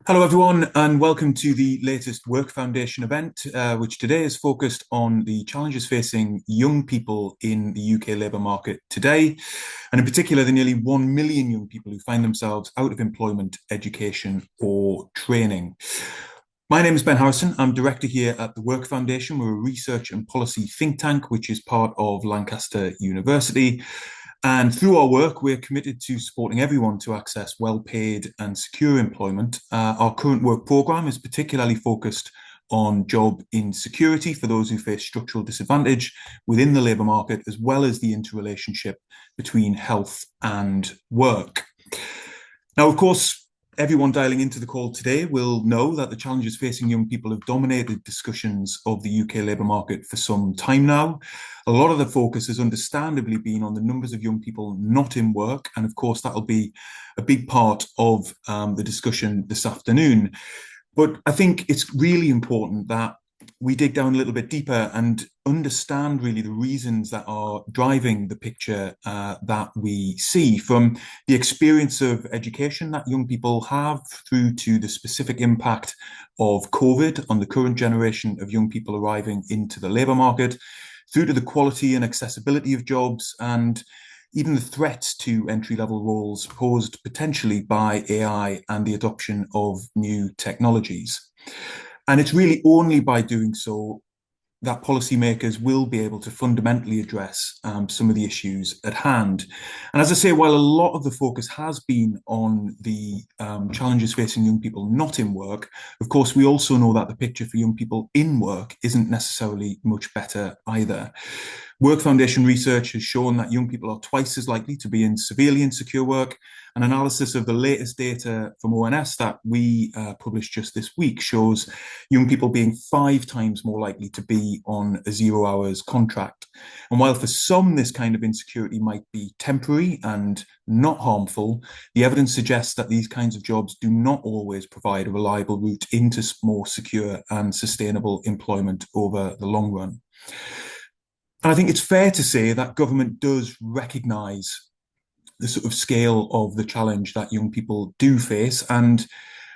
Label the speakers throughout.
Speaker 1: Hello, everyone, and welcome to the latest Work Foundation event, which today is focused on the challenges facing young people in the UK labour market today, and in particular, the nearly 1 million young people who find themselves out of employment, education, or training. My name is Ben Harrison. I'm director here at the Work Foundation. We're a research and policy think tank, which is part of Lancaster University. And through our work, we're committed to supporting everyone to access well-paid and secure employment. Our current work programme is particularly focused on job insecurity for those who face structural disadvantage within the labour market, as well as the interrelationship between health and work. Now, of course, everyone dialing into the call today will know that the challenges facing young people have dominated discussions of the UK labour market for some time now. A lot of the focus has understandably been on the numbers of young people not in work, and of course that'll be a big part of the discussion this afternoon. But I think it's really important that we dig down a little bit deeper and understand really the reasons that are driving the picture that we see, from the experience of education that young people have through to the specific impact of COVID on the current generation of young people arriving into the labour market, through to the quality and accessibility of jobs, and even the threats to entry-level roles posed potentially by AI and the adoption of new technologies. And it's really only by doing so that policymakers will be able to fundamentally address some of the issues at hand. And as I say, while a lot of the focus has been on the challenges facing young people not in work, of course, we also know that the picture for young people in work isn't necessarily much better either. Work Foundation research has shown that young people are twice as likely to be in severely insecure work. An analysis of the latest data from ONS that we published just this week shows young people being 5 times more likely to be on a 0 hours contract. And while for some this kind of insecurity might be temporary and not harmful, the evidence suggests that these kinds of jobs do not always provide a reliable route into more secure and sustainable employment over the long run. And I think it's fair to say that government does recognise the sort of scale of the challenge that young people do face. And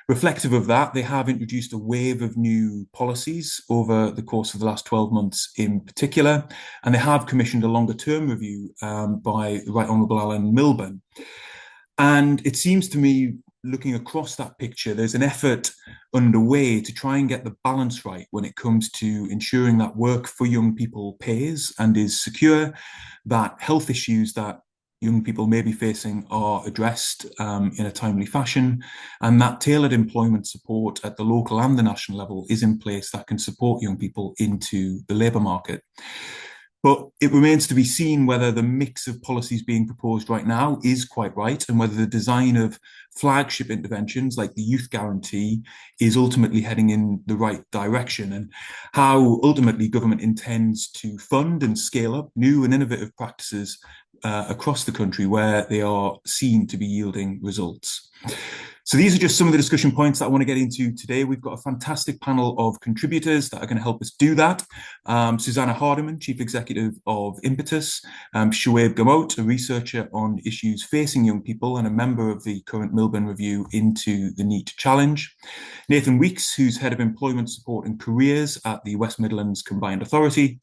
Speaker 1: reflective of that, they have introduced a wave of new policies over the course of the last 12 months in particular. And they have commissioned a longer term review by the Right Honourable Alan Milburn. And it seems to me, looking across that picture, there's an effort underway to try and get the balance right when it comes to ensuring that work for young people pays and is secure, that health issues that young people may be facing are addressed in a timely fashion, and that tailored employment support at the local and the national level is in place that can support young people into the labour market. But it remains to be seen whether the mix of policies being proposed right now is quite right, and whether the design of flagship interventions like the youth guarantee is ultimately heading in the right direction, and how ultimately government intends to fund and scale up new and innovative practices across the country where they are seen to be yielding results. So these are just some of the discussion points that I want to get into today. We've got a fantastic panel of contributors that are going to help us do that. Susannah Hardyman, Chief Executive of Impetus, Shuab Gamote, a researcher on issues facing young people and a member of the current Milburn review into the NEET challenge. Nathan Weeks, who's Head of Employment Support and Careers at the West Midlands Combined Authority,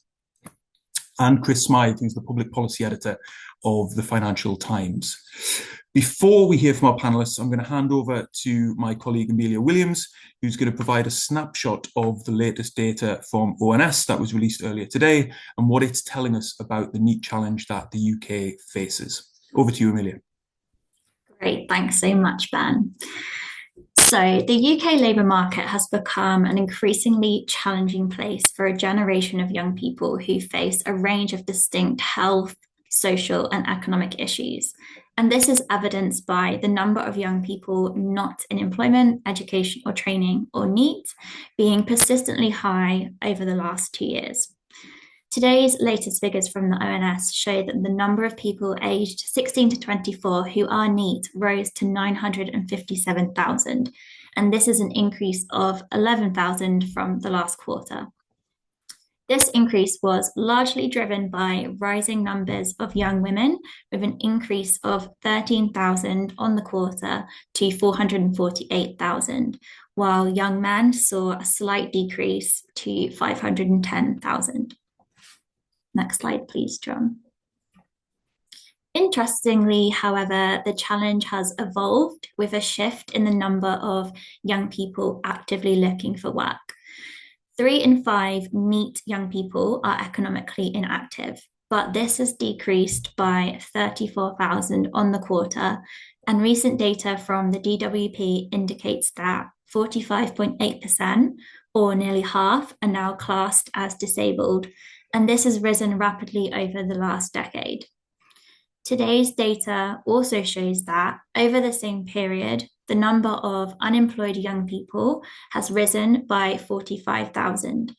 Speaker 1: and Chris Smyth, who's the Public Policy Editor of the Financial Times. Before we hear from our panellists, I'm going to hand over to my colleague Amelia Williams, who's going to provide a snapshot of the latest data from ONS that was released earlier today and what it's telling us about the NEET challenge that the UK faces. Over to you, Amelia.
Speaker 2: Great, thanks so much, Ben. So, the UK labour market has become an increasingly challenging place for a generation of young people who face a range of distinct health, social, and economic issues. And this is evidenced by the number of young people not in employment, education, or training, or NEET, being persistently high over the last 2 years. Today's latest figures from the ONS show that the number of people aged 16 to 24 who are NEET rose to 957,000, and this is an increase of 11,000 from the last quarter. This increase was largely driven by rising numbers of young women, with an increase of 13,000 on the quarter to 448,000, while young men saw a slight decrease to 510,000. Next slide, please, John. Interestingly, however, the challenge has evolved with a shift in the number of young people actively looking for work. 3 in 5 NEET young people are economically inactive, but this has decreased by 34,000 on the quarter, and recent data from the DWP indicates that 45.8%, or nearly half, are now classed as disabled, and this has risen rapidly over the last decade. Today's data also shows that over the same period, the number of unemployed young people has risen by 45,000.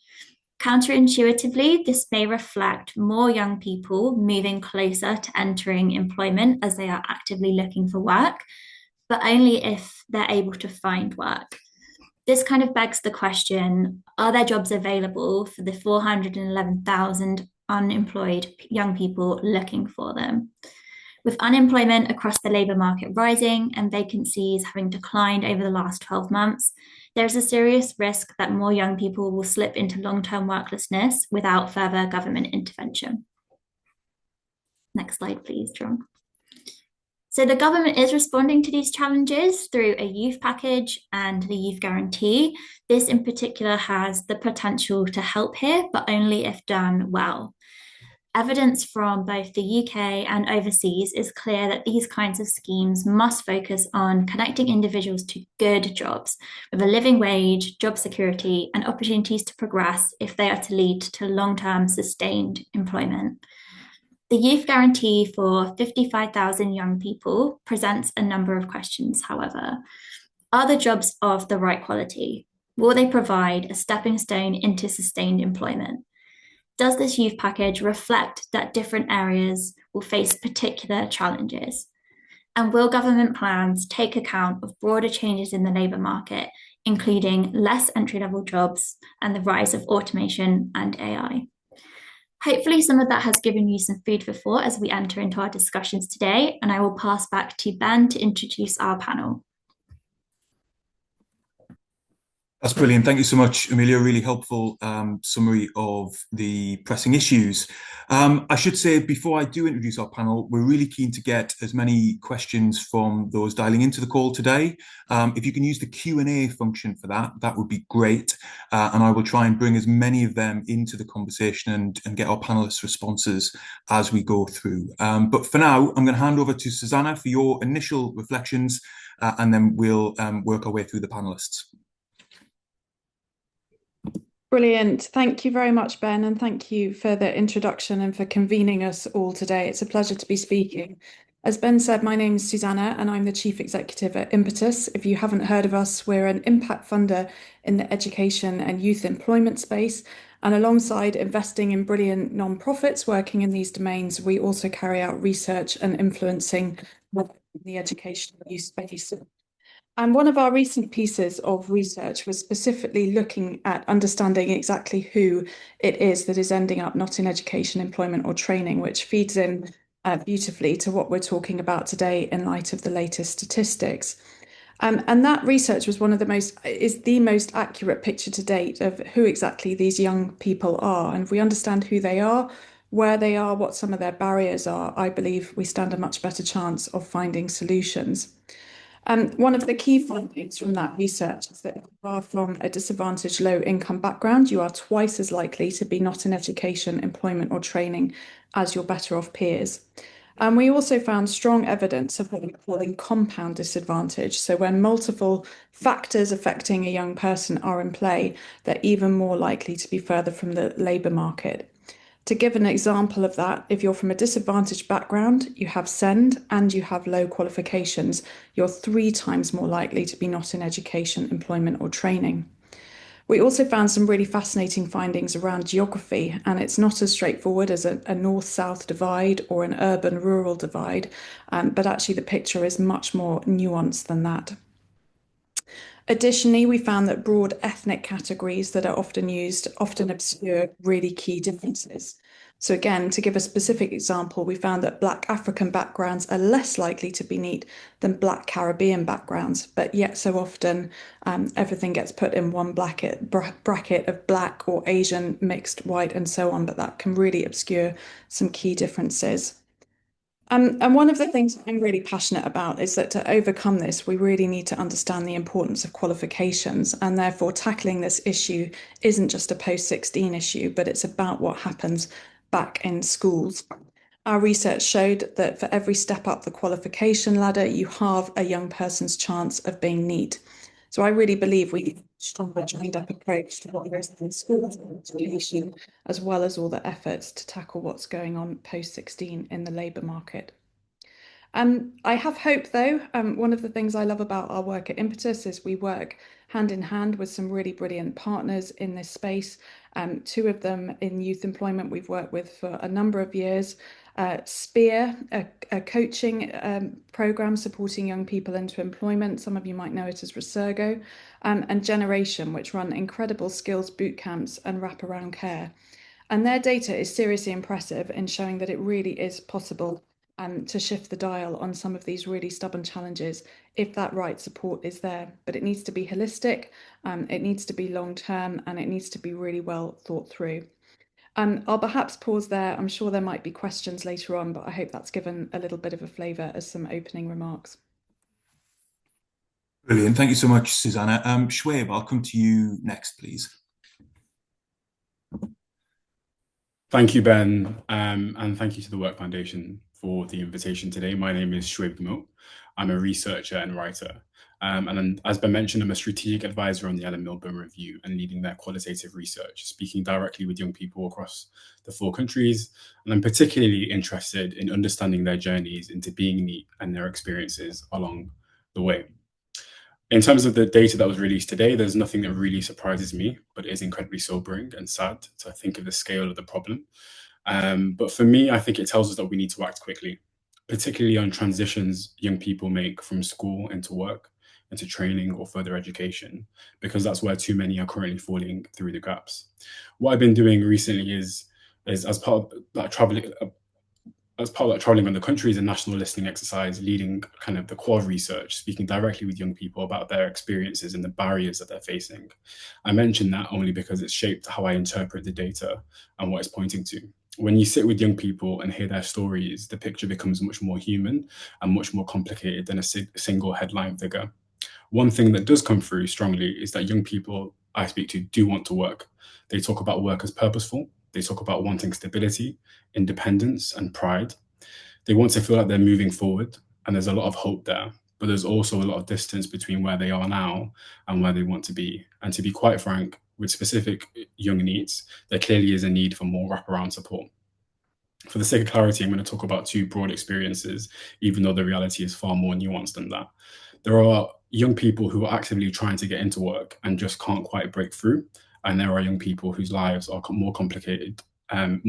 Speaker 2: Counterintuitively, this may reflect more young people moving closer to entering employment as they are actively looking for work, but only if they're able to find work. This kind of begs the question, are there jobs available for the 411,000 unemployed young people looking for them? With unemployment across the labour market rising and vacancies having declined over the last 12 months, there's a serious risk that more young people will slip into long-term worklessness without further government intervention. Next slide, please, John. So the government is responding to these challenges through a youth package and the youth guarantee. This in particular has the potential to help here, but only if done well. Evidence from both the UK and overseas is clear that these kinds of schemes must focus on connecting individuals to good jobs with a living wage, job security, and opportunities to progress if they are to lead to long-term sustained employment. The youth guarantee for 55,000 young people presents a number of questions, however. Are the jobs of the right quality? Will they provide a stepping stone into sustained employment? Does this youth package reflect that different areas will face particular challenges? And will government plans take account of broader changes in the labour market, including less entry-level jobs and the rise of automation and AI? Hopefully some of that has given you some food for thought as we enter into our discussions today, and I will pass back to Ben to introduce our panel.
Speaker 1: That's brilliant. Thank you so much, Amelia. Really helpful summary of the pressing issues. I should say, before I do introduce our panel, we're really keen to get as many questions from those dialing into the call today. If you can use the Q&A function for that, that would be great. And I will try and bring as many of them into the conversation and get our panelists' responses as we go through. But for now, I'm going to hand over to Susannah for your initial reflections, and then we'll work our way through the panelists.
Speaker 3: Brilliant. Thank you very much, Ben, and thank you for the introduction and for convening us all today. It's a pleasure to be speaking. As Ben said, my name is Susannah and I'm the Chief Executive at Impetus. If you haven't heard of us, we're an impact funder in the education and youth employment space. And alongside investing in brilliant non-profits working in these domains, we also carry out research and influencing in the education and youth space. And one of our recent pieces of research was specifically looking at understanding exactly who it is that is ending up not in education, employment or training, which feeds in beautifully to what we're talking about today in light of the latest statistics. And that research was is the most accurate picture to date of who exactly these young people are. And if we understand who they are, where they are, what some of their barriers are, I believe we stand a much better chance of finding solutions. One of the key findings from that research is that if you are from a disadvantaged low-income background, you are twice as likely to be not in education, employment or training as your better-off peers. And we also found strong evidence of what we call a compound disadvantage. So when multiple factors affecting a young person are in play, they're even more likely to be further from the labour market. To give an example of that, if you're from a disadvantaged background, you have SEND and you have low qualifications, you're 3 times more likely to be not in education, employment or training. We also found some really fascinating findings around geography, and it's not as straightforward as a north-south divide or an urban-rural divide, but actually the picture is much more nuanced than that. Additionally, we found that broad ethnic categories that are often used often obscure really key differences. So again, to give a specific example, we found that Black African backgrounds are less likely to be NEET than Black Caribbean backgrounds, but yet so often everything gets put in one bracket of Black or Asian, mixed, white, and so on, but that can really obscure some key differences. And one of the things I'm really passionate about is that to overcome this, we really need to understand the importance of qualifications, and therefore tackling this issue isn't just a post-16 issue, but it's about what happens back in schools. Our research showed that for every step up the qualification ladder, you halve a young person's chance of being NEET. So I really believe we need a stronger joined-up approach to what goes on in schools and education, as well as all the efforts to tackle what's going on post-16 in the labour market. I have hope though. One of the things I love about our work at Impetus is we work hand in hand with some really brilliant partners in this space. Two of them in youth employment we've worked with for a number of years. Spear, a coaching program supporting young people into employment. Some of you might know it as Resurgo, and Generation, which run incredible skills boot camps and wraparound care. And their data is seriously impressive in showing that it really is possible to shift the dial on some of these really stubborn challenges if that right support is there. But it needs to be holistic, it needs to be long term, and it needs to be really well thought through. I'll perhaps pause there. I'm sure there might be questions later on, but I hope that's given a little bit of a flavour as some opening remarks.
Speaker 1: Brilliant. Thank you so much, Susannah. Shuab, I'll come to you next, please.
Speaker 4: Thank you, Ben, and thank you to the Work Foundation for the invitation today. My name is Shuab Gamote. I'm a researcher and writer. And as Ben mentioned, I'm a strategic advisor on the Milburn Review and leading their qualitative research, speaking directly with young people across the 4 countries. And I'm particularly interested in understanding their journeys into being NEET and their experiences along the way. In terms of the data that was released today, there's nothing that really surprises me, but it is incredibly sobering and sad to think of the scale of the problem. But for me, I think it tells us that we need to act quickly, particularly on transitions young people make from school into work, into training or further education, because that's where too many are currently falling through the gaps. What I've been doing recently is as part of that traveling around the country is a national listening exercise, leading kind of the core research, speaking directly with young people about their experiences and the barriers that they're facing. I mention that only because it's shaped how I interpret the data and what it's pointing to. When you sit with young people and hear their stories, the picture becomes much more human and much more complicated than a single headline figure. One thing that does come through strongly is that young people I speak to do want to work. They talk about work as purposeful. They talk about wanting stability, independence, and pride. They want to feel like they're moving forward, and there's a lot of hope there. But there's also a lot of distance between where they are now and where they want to be. And to be quite frank, with specific young needs, there clearly is a need for more wraparound support. For the sake of clarity, I'm going to talk about 2 broad experiences, even though the reality is far more nuanced than that. There are young people who are actively trying to get into work and just can't quite break through. And there are young people whose lives are more complicated, and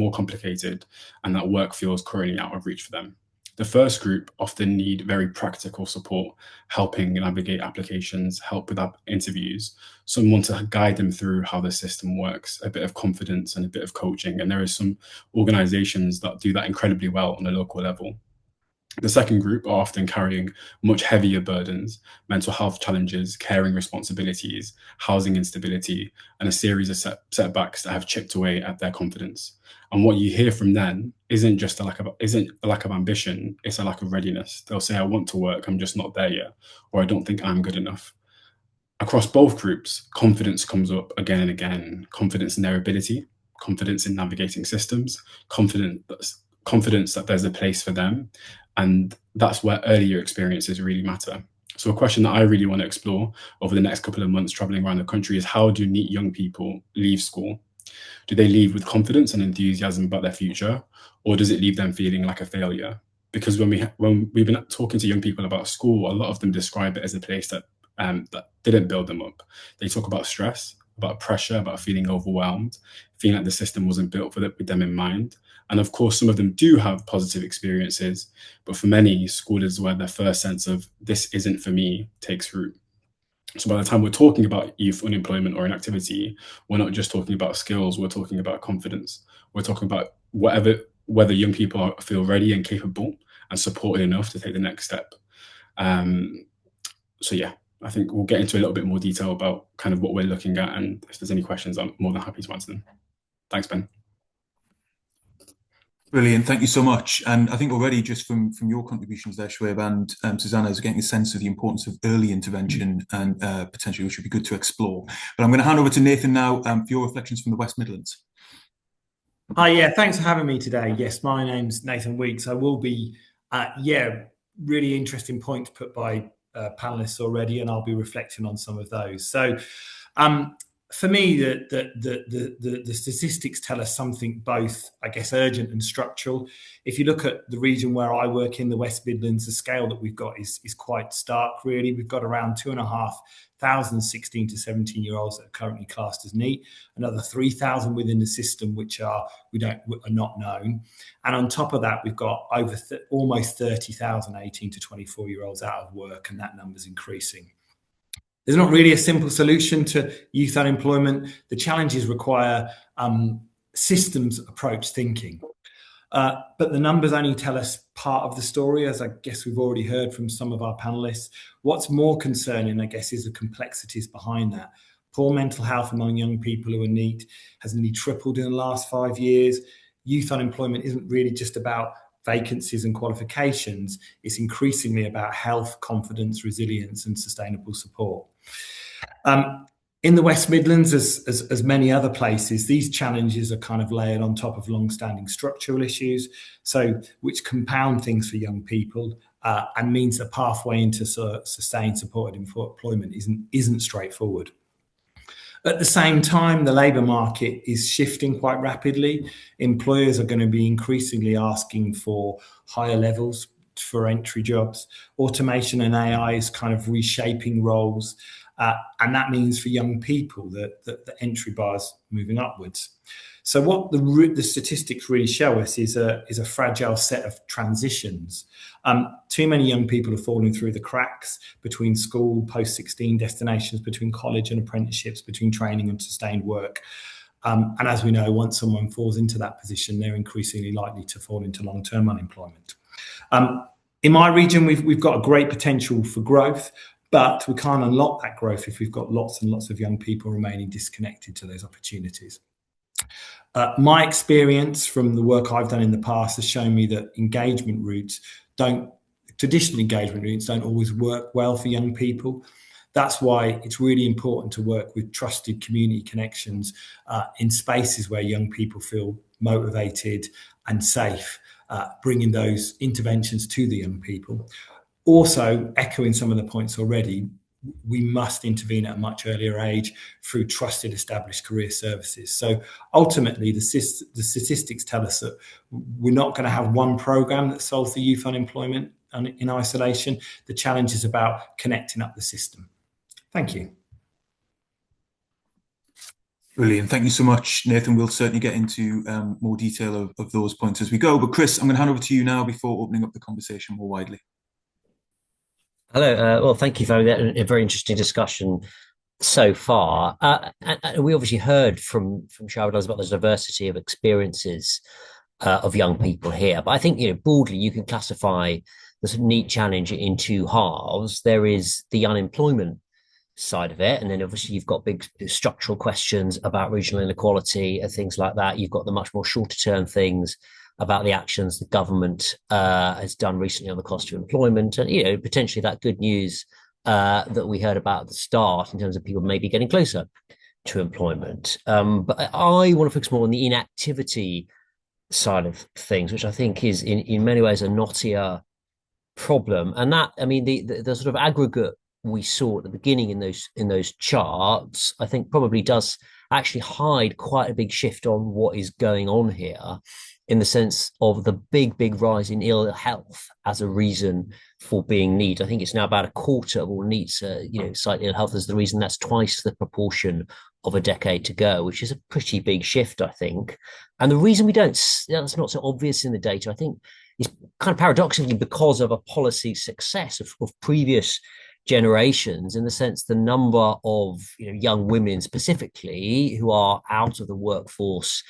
Speaker 4: that work feels currently out of reach for them. The first group often need very practical support, helping navigate applications, help with interviews, someone to guide them through how the system works, a bit of confidence and a bit of coaching. And there are some organizations that do that incredibly well on a local level. The second group are often carrying much heavier burdens, mental health challenges, caring responsibilities, housing instability, and a series of setbacks that have chipped away at their confidence. And what you hear from them isn't a lack of ambition, it's a lack of readiness. They'll say, I want to work, I'm just not there yet, or I don't think I'm good enough. Across both groups, confidence comes up again and again. Confidence in their ability, confidence in navigating systems, confidence that there's a place for them. And that's where earlier experiences really matter. So a question that I really want to explore over the next couple of months traveling around the country is, how do NEET young people leave school? Do they leave with confidence and enthusiasm about their future, or does it leave them feeling like a failure? Because when we've been talking to young people about school, a lot of them describe it as a place that didn't build them up. They talk about stress, about pressure, about feeling overwhelmed, feeling like the system wasn't built with them in mind. And of course, some of them do have positive experiences, but for many, school is where their first sense of this isn't for me takes root. So by the time we're talking about youth unemployment or inactivity, we're not just talking about skills, we're talking about confidence. We're talking about whether young people feel ready and capable and supported enough to take the next step. So yeah, I think we'll get into a little bit more detail about kind of what we're looking at, and if there's any questions, I'm more than happy to answer them. Thanks, Ben.
Speaker 1: Brilliant, thank you so much. And I think already just from your contributions there, Shuab and Susannah, is getting a sense of the importance of early intervention and potentially which would be good to explore. But I'm going to hand over to Nathan now for your reflections from the West Midlands.
Speaker 5: Hi, yeah, thanks for having me today. Yes, my name's Nathan Weeks. I will be, really interesting points put by panelists already, and I'll be reflecting on some of those. So, for me, the statistics tell us something both, I guess, urgent and structural. If you look at the region where I work in, the West Midlands, the scale that we've got is quite stark, really. We've got around 2,500 16 to 17-year-olds that are currently classed as NEET, another 3,000 within the system which are not known. And on top of that, we've got over almost 30,000 18 to 24-year-olds out of work, and that number's increasing. There's not really a simple solution to youth unemployment. The challenges require systems approach thinking. But the numbers only tell us part of the story, as I guess we've already heard from some of our panelists. What's more concerning, I guess, is the complexities behind that. Poor mental health among young people who are NEET has nearly tripled in the last 5 years. Youth unemployment isn't really just about vacancies and qualifications. It's increasingly about health, confidence, resilience, and sustainable support. In the West Midlands, as many other places, these challenges are kind of layered on top of long-standing structural issues, so which compound things for young people and means a pathway into sustained supported employment isn't straightforward. At the same time, the labour market is shifting quite rapidly. Employers are going to be increasingly asking for higher levels for entry jobs. Automation and AI is kind of reshaping roles. And that means for young people that the entry bar's moving upwards. So what the statistics really show us is a fragile set of transitions. Too many young people are falling through the cracks between school, post-16 destinations, between college and apprenticeships, between training and sustained work. And as we know, once someone falls into that position, they're increasingly likely to fall into long-term unemployment. In my region, we've got a great potential for growth, but we can't unlock that growth if we've got lots and lots of young people remaining disconnected to those opportunities. My experience from the work I've done in the past has shown me that traditional engagement routes don't always work well for young people. That's why it's really important to work with trusted community connections in spaces where young people feel motivated and safe, bringing those interventions to the young people. Also, echoing some of the points already, we must intervene at a much earlier age through trusted established career services. So ultimately, the statistics tell us that we're not going to have one programme that solves the youth unemployment in isolation. The challenge is about connecting up the system. Thank you.
Speaker 1: Brilliant. Thank you so much, Nathan. We'll certainly get into more detail of those points as we go. But Chris, I'm going to hand over to you now before opening up the conversation more widely.
Speaker 6: Hello. Well, thank you for that. A very interesting discussion so far. And we obviously heard from Shuab about the diversity of experiences of young people here. But I think, broadly, you can classify the sort of NEET challenge in two halves. There is the unemployment side of it, and then obviously you've got big structural questions about regional inequality and things like that. You've got the much more shorter term things about the actions the government has done recently on the cost of employment, and potentially that good news that we heard about at the start in terms of people maybe getting closer to employment. But I want to focus more on the inactivity side of things, which I think is in many ways a knottier problem. And that, the sort of aggregate we saw at the beginning in those charts, I think probably does actually hide quite a big shift on what is going on here, in the sense of the big rise in ill health as a reason for being NEET. I think it's now about a quarter of all NEETs, cite ill health as the reason. That's twice the proportion of a decade to go, which is a pretty big shift, I think. And the reason that's not so obvious in the data, I think, is kind of paradoxically because of a policy success of previous generations, in the sense the number of young women specifically who are out of the workforce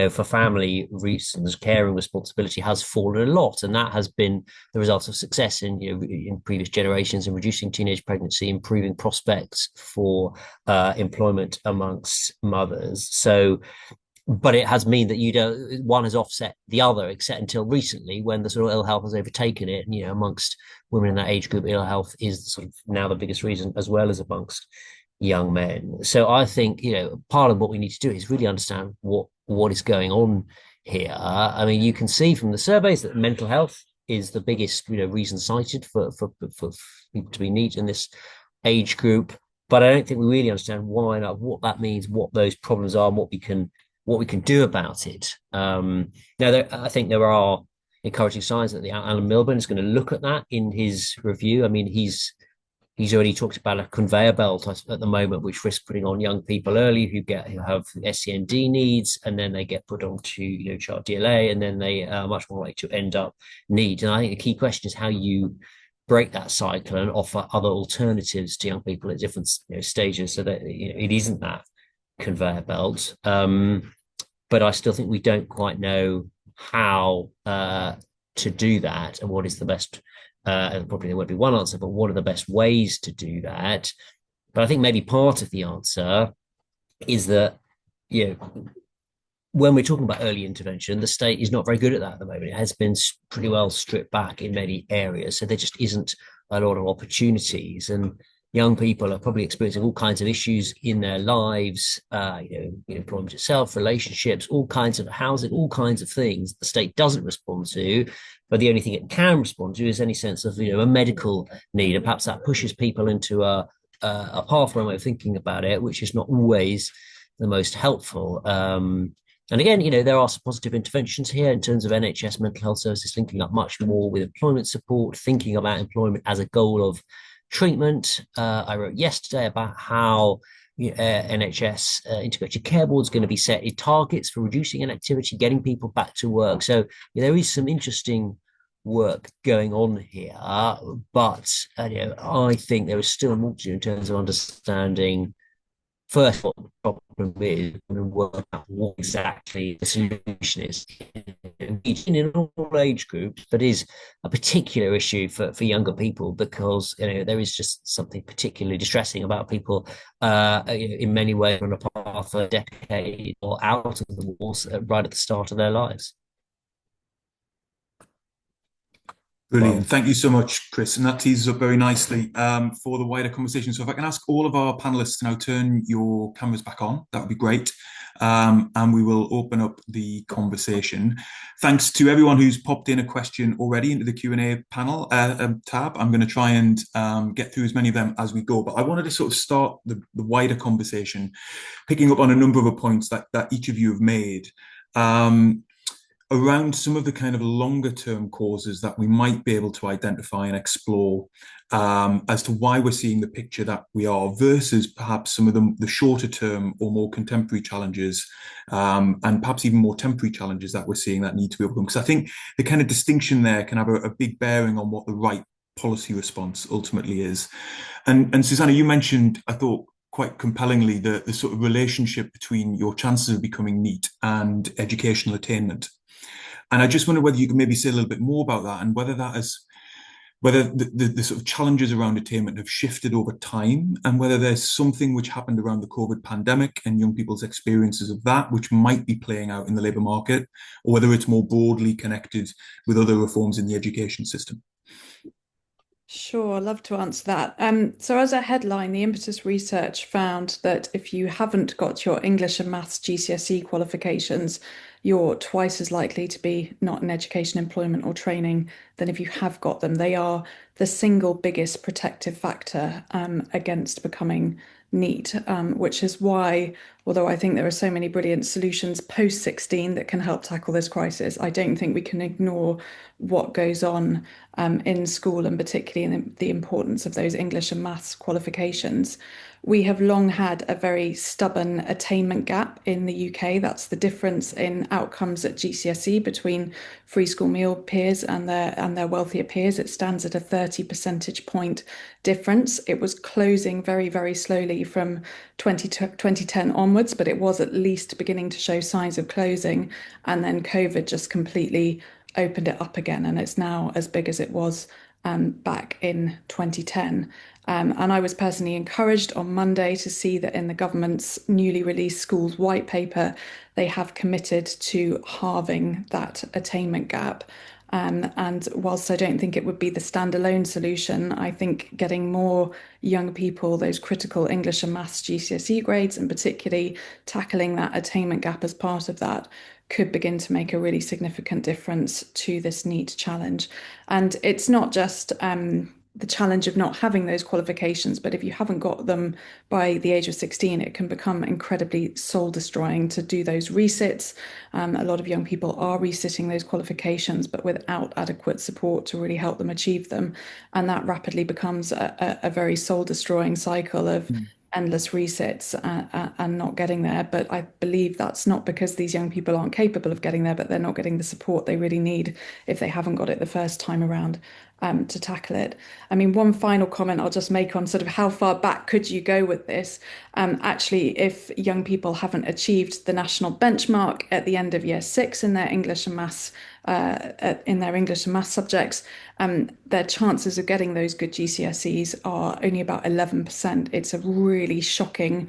Speaker 6: for family reasons, caring responsibility has fallen a lot, and that has been the result of success in previous generations in reducing teenage pregnancy, improving prospects for employment amongst mothers. So, but it has mean that one has offset the other, except until recently when the sort of ill health has overtaken it. And amongst women in that age group, ill health is sort of now the biggest reason, as well as amongst young men. So I think part of what we need to do is really understand what is going on here. I mean, you can see from the surveys that mental health is the biggest reason cited for people to be NEET in this age group. But I don't think we really understand why, what that means, what those problems are, and what we can do about it. Now, I think there are encouraging signs that Alan Milburn is going to look at that in his review. I mean, he's already talked about a conveyor belt at the moment, which risks putting on young people early who have SEND needs, and then they get put onto child DLA, and then they are much more likely to end up NEET. And I think the key question is how you break that cycle and offer other alternatives to young people at different stages, so that it isn't that conveyor belt. But I still think we don't quite know how to do that, and what is the best. Probably there won't be one answer, but what are the best ways to do that? But I think maybe part of the answer is that when we're talking about early intervention, the state is not very good at that at the moment. It has been pretty well stripped back in many areas, so there just isn't a lot of opportunities. And young people are probably experiencing all kinds of issues in their lives, employment itself, relationships, all kinds of housing, all kinds of things the state doesn't respond to. But the only thing it can respond to is any sense of a medical need, and perhaps that pushes people into a pathway way of thinking about it, which is not always the most helpful. And again, there are some positive interventions here in terms of NHS mental health services linking up much more with employment support, thinking about employment as a goal of treatment. I wrote yesterday about how NHS integrated care board is going to be setting targets for reducing inactivity, getting people back to work. So there is some interesting work going on here, but I think there is still more to do in terms of understanding first what the problem is and work out what exactly the solution is in all age groups, but is a particular issue for younger people, because there is just something particularly distressing about people in many ways on a path for a decade or out of the walls right at the start of their lives.
Speaker 1: Brilliant. Thank you so much, Chris. And that teases up very nicely for the wider conversation. So if I can ask all of our panelists to now turn your cameras back on, that would be great. And we will open up the conversation. Thanks to everyone who's popped in a question already into the Q&A panel tab. I'm going to try and get through as many of them as we go. But I wanted to sort of start the wider conversation, picking up on a number of the points that each of you have made. Around some of the kind of longer term causes that we might be able to identify and explore as to why we're seeing the picture that we are, versus perhaps some of the shorter term or more contemporary challenges, and perhaps even more temporary challenges that we're seeing that need to be overcome. Because I think the kind of distinction there can have a big bearing on what the right policy response ultimately is. And Susannah, you mentioned, I thought, quite compellingly, the sort of relationship between your chances of becoming NEET and educational attainment. And I just wonder whether you could maybe say a little bit more about that, and whether the sort of challenges around attainment have shifted over time, and whether there's something which happened around the COVID pandemic and young people's experiences of that, which might be playing out in the labour market, or whether it's more broadly connected with other reforms in the education system.
Speaker 3: Sure, I'd love to answer that. So as a headline, the Impetus research found that if you haven't got your English and Maths GCSE qualifications, you're twice as likely to be not in education, employment or training than if you have got them. They are the single biggest protective factor against becoming NEET, which is why, although I think there are so many brilliant solutions post-16 that can help tackle this crisis, I don't think we can ignore what goes on in school, and particularly in the importance of those English and Maths qualifications. we have long had a very stubborn attainment gap in the UK. That's the difference in outcomes at GCSE between free school meal peers and their wealthier peers. It stands at a 30 percentage point difference. It was closing very, very slowly from 2010 onwards, but it was at least beginning to show signs of closing. And then COVID just completely opened it up again, and it's now as big as it was back in 2010. And I was personally encouraged on Monday to see that in the government's newly released schools white paper, they have committed to halving that attainment gap. And whilst I don't think it would be the standalone solution, I think getting more young people those critical English and maths GCSE grades, and particularly tackling that attainment gap as part of that, could begin to make a really significant difference to this NEET challenge. And it's not just the challenge of not having those qualifications, but if you haven't got them by the age of 16, it can become incredibly soul destroying to do those resits. A lot of young people are resitting those qualifications, but without adequate support to really help them achieve them. And that rapidly becomes a very soul destroying cycle of endless resits and not getting there. But I believe that's not because these young people aren't capable of getting there, but they're not getting the support they really need if they haven't got it the first time around to tackle it. I mean, one final comment I'll just make on sort of how far back could you go with this? Actually, if young people haven't achieved the national benchmark at the end of year 6 in their English and maths subjects, their chances of getting those good GCSEs are only about 11%. It's a really shocking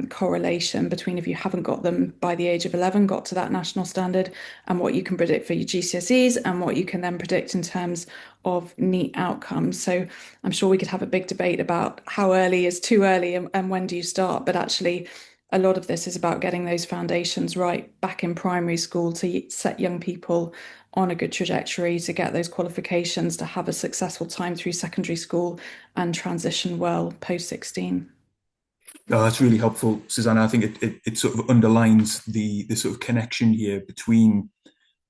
Speaker 3: correlation between if you haven't got them by the age of 11, got to that national standard, and what you can predict for your GCSEs and what you can then predict in terms of NEET outcomes. So I'm sure we could have a big debate about how early is too early and when do you start, but actually a lot of this is about getting those foundations right back in primary school to set young people on a good trajectory, to get those qualifications, to have a successful time through secondary school and transition well post 16.
Speaker 1: Oh, that's really helpful, Susannah. I think it sort of underlines the sort of connection here between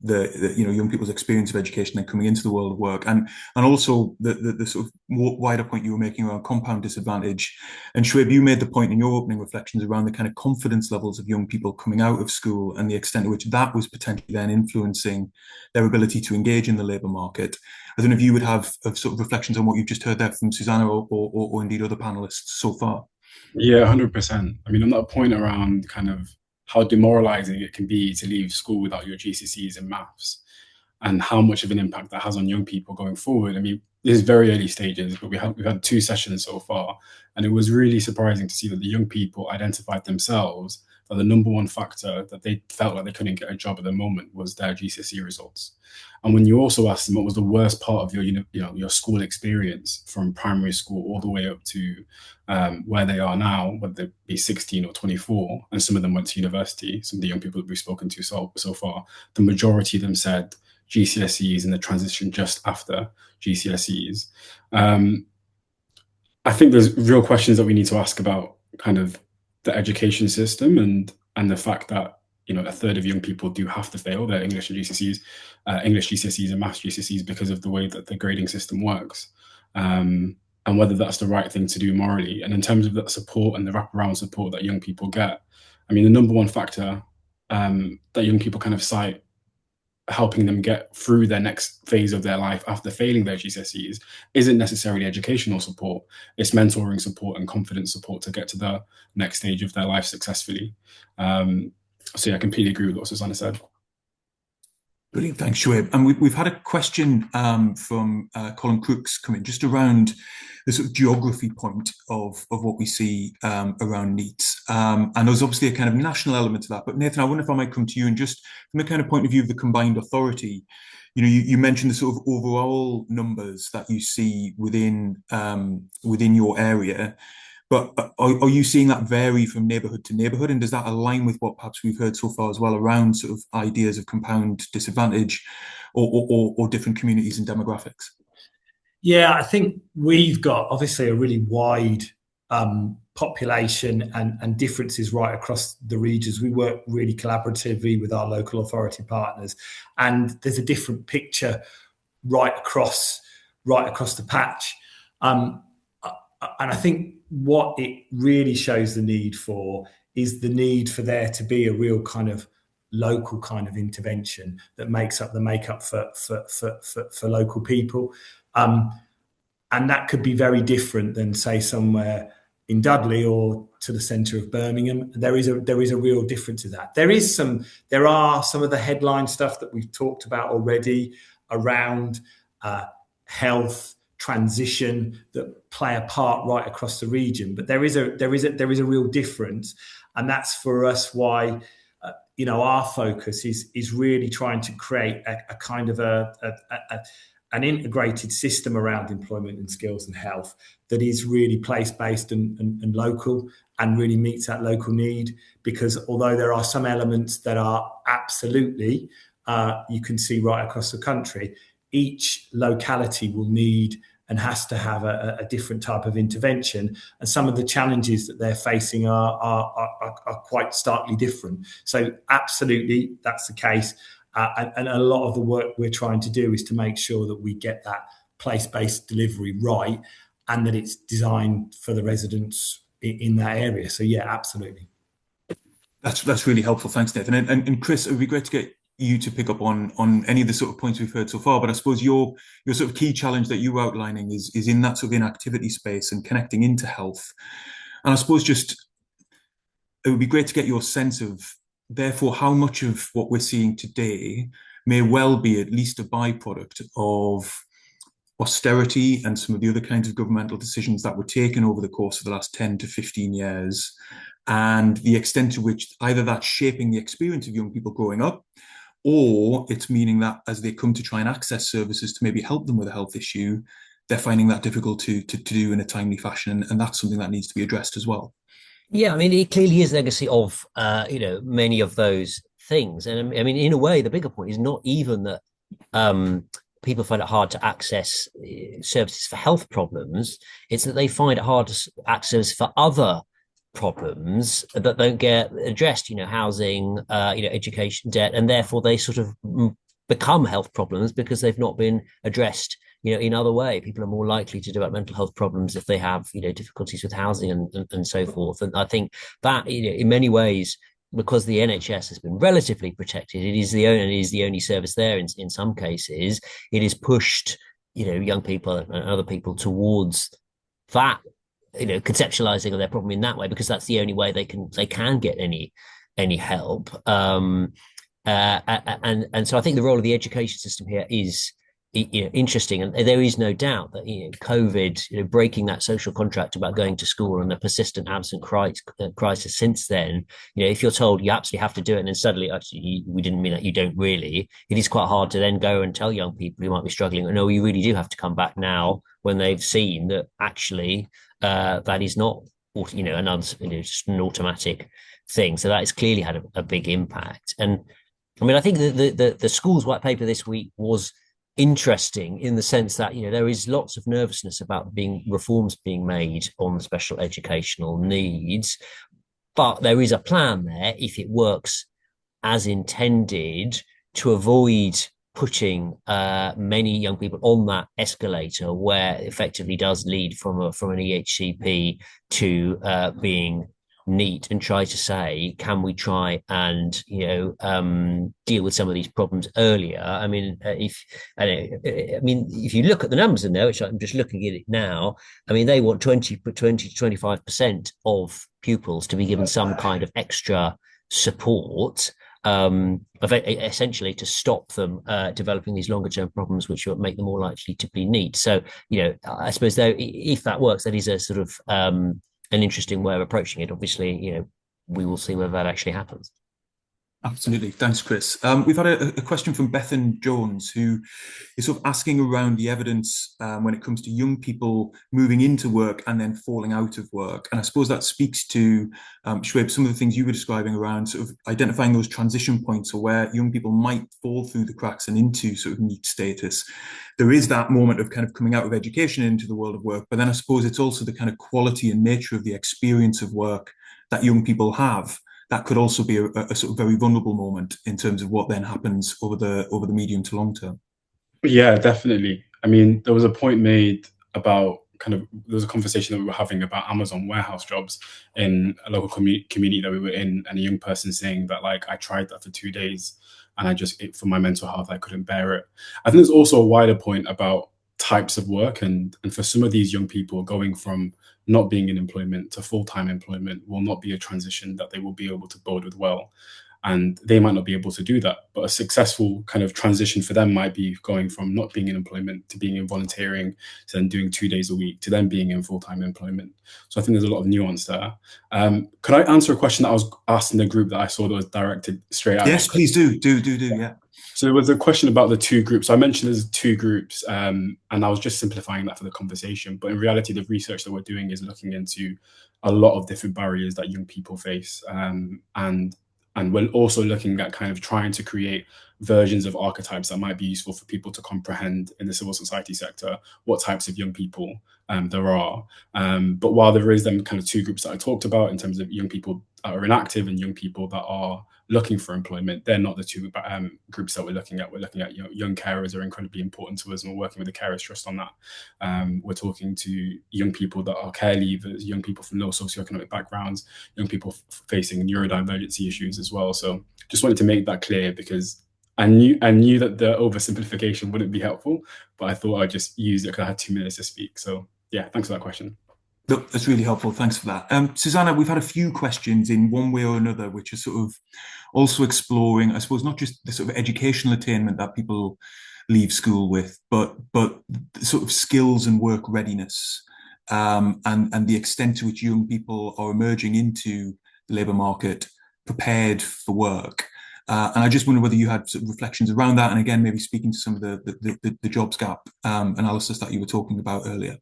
Speaker 1: the young people's experience of education and coming into the world of work, and also the sort of wider point you were making around compound disadvantage. And Shuab, you made the point in your opening reflections around the kind of confidence levels of young people coming out of school and the extent to which that was potentially then influencing their ability to engage in the labour market. I don't know if you would have sort of reflections on what you've just heard there from Susannah or indeed other panelists so far.
Speaker 4: Yeah, 100%. I mean, on that point around kind of how demoralizing it can be to leave school without your GCSEs in maths and how much of an impact that has on young people going forward. I mean, this is very early stages, but we've had 2 sessions so far, and it was really surprising to see that the young people identified themselves that the number one factor that they felt like they couldn't get a job at the moment was their GCSE results. And when you also ask them what was the worst part of your school experience from primary school all the way up to where they are now, whether they be 16 or 24, and some of them went to university, some of the young people that we've spoken to so far, the majority of them said GCSEs and the transition just after GCSEs. I think there's real questions that we need to ask about kind of the education system and the fact that a third of young people do have to fail their English GCSEs and maths GCSEs because of the way that the grading system works, and whether that's the right thing to do morally. And in terms of that support and the wraparound support that young people get, I mean, the number one factor that young people kind of cite helping them get through their next phase of their life after failing their GCSEs isn't necessarily educational support. It's mentoring support and confidence support to get to the next stage of their life successfully. So yeah, I completely agree with what Susannah said.
Speaker 1: Brilliant, thanks, Shuab. And we've had a question from Colin Crooks come in just around the sort of geography point of what we see around NEET. And there's obviously a kind of national element to that. But Nathan, I wonder if I might come to you and just from the kind of point of view of the combined authority, you mentioned the sort of overall numbers that you see within your area. But are you seeing that vary from neighbourhood to neighbourhood? And does that align with what perhaps we've heard so far as well around sort of ideas of compound disadvantage or different communities and demographics?
Speaker 5: Yeah, I think we've got obviously a really wide population and differences right across the regions. We work really collaboratively with our local authority partners, and there's a different picture right across the patch. And I think what it really shows the need for is the need for there to be a real kind of local kind of intervention that makes up the makeup for local people. And that could be very different than, say, somewhere in Dudley or to the centre of Birmingham. There is a real difference to that. There are some of the headline stuff that we've talked about already around health, transition, that play a part right across the region. But there is a real difference, and that's for us why our focus is really trying to create a kind of an integrated system around employment and skills and health that is really place-based and local and really meets that local need. Because although there are some elements that are absolutely you can see right across the country, each locality will need and has to have a different type of intervention, and some of the challenges that they're facing are quite starkly different. So absolutely, that's the case. And a lot of the work we're trying to do is to make sure that we get that place-based delivery right, and that it's designed for the residents in that area. So yeah, absolutely.
Speaker 1: That's really helpful. Thanks, Nathan. And Chris, it would be great to get you to pick up on any of the sort of points we've heard so far. But I suppose your sort of key challenge that you're outlining is in that sort of inactivity space and connecting into health. And I suppose just it would be great to get your sense of, therefore, how much of what we're seeing today may well be at least a byproduct of austerity and some of the other kinds of governmental decisions that were taken over the course of the last 10 to 15 years, and the extent to which either that's shaping the experience of young people growing up, or it's meaning that as they come to try and access services to maybe help them with a health issue, they're finding that difficult to do in a timely fashion, and that's something that needs to be addressed as well.
Speaker 6: Yeah, I mean, it clearly is a legacy of many of those things, and I mean, in a way, the bigger point is not even that people find it hard to access services for health problems; it's that they find it hard to access for other problems that don't get addressed. Housing, education, debt, and therefore they sort of become health problems because they've not been addressed in other way. People are more likely to develop mental health problems if they have difficulties with housing and so forth. And I think that in many ways, because the NHS has been relatively protected, it is the only service there in some cases, it is pushed young people and other people towards that conceptualizing of their problem in that way, because that's the only way they can get any help. And so I think the role of the education system here is interesting, and there is no doubt that COVID, breaking that social contract about going to school and the persistent absent crisis since then. If you're told you absolutely have to do it, and then suddenly actually we didn't mean that, you don't really. It is quite hard to then go and tell young people who might be struggling, no, you really do have to come back now, when they've seen that actually that is not just an automatic thing. So that has clearly had a big impact. And I mean, I think the school's white paper this week was interesting in the sense that there is lots of nervousness about reforms being made on special educational needs, but there is a plan there, if it works as intended, to avoid putting many young people on that escalator where it effectively does lead from an EHCP to being NEET, and try to say, can we try and deal with some of these problems earlier? I mean, if you look at the numbers in there, which I'm just looking at it now, I mean, they want 20 to 25% of pupils to be given some kind of extra support, essentially to stop them developing these longer term problems, which will make them more likely to be NEET. So, I suppose though, if that works, that is a sort of an interesting way of approaching it. Obviously, we will see whether that actually happens.
Speaker 1: Absolutely. Thanks, Chris. We've had a question from Bethan Jones, who is sort of asking around the evidence when it comes to young people moving into work and then falling out of work. And I suppose that speaks to, Shuab, some of the things you were describing around sort of identifying those transition points, or where young people might fall through the cracks and into sort of NEET status. There is that moment of kind of coming out of education into the world of work, but then I suppose it's also the kind of quality and nature of the experience of work that young people have. That could also be a sort of very vulnerable moment in terms of what then happens over the medium to long term.
Speaker 4: Yeah, definitely. I mean, there was a point made about there was a conversation that we were having about Amazon warehouse jobs in a local community that we were in, and a young person saying that, like, I tried that for 2 days and for my mental health, I couldn't bear it. I think there's also a wider point about types of work, and for some of these young people, going from not being in employment to full-time employment will not be a transition that they will be able to build with well. And they might not be able to do that, but a successful kind of transition for them might be going from not being in employment to being in volunteering, to then doing 2 days a week, to then being in full-time employment. So I think there's a lot of nuance there. Could I answer a question that I was asked in the group that I saw that was directed straight at?
Speaker 1: Yes, please do. Yeah.
Speaker 4: So there was a question about the two groups. I mentioned there's 2 groups, and I was just simplifying that for the conversation. But in reality, the research that we're doing is looking into a lot of different barriers that young people face, and we're also looking at kind of trying to create versions of archetypes that might be useful for people to comprehend in the civil society sector what types of young people there are. But while there is them kind of 2 groups that I talked about in terms of young people that are inactive and young people that are looking for employment, they're not the 2 groups that we're looking at. We're looking at, young carers are incredibly important to us, and we're working with the Carers Trust on that. We're talking to young people that are care leavers, young people from low socioeconomic backgrounds, young people facing neurodivergency issues as well. So just wanted to make that clear, because I knew that the oversimplification wouldn't be helpful, but I thought I'd just use it because I had 2 minutes to speak. So yeah, thanks for that question.
Speaker 1: Look, that's really helpful. Thanks for that. Susannah, we've had a few questions in one way or another, which are sort of also exploring, I suppose, not just the sort of educational attainment that people leave school with, but the sort of skills and work readiness, and the extent to which young people are emerging into the labour market prepared for work. And I just wonder whether you had sort of reflections around that, and again, maybe speaking to some of the jobs gap analysis that you were talking about earlier.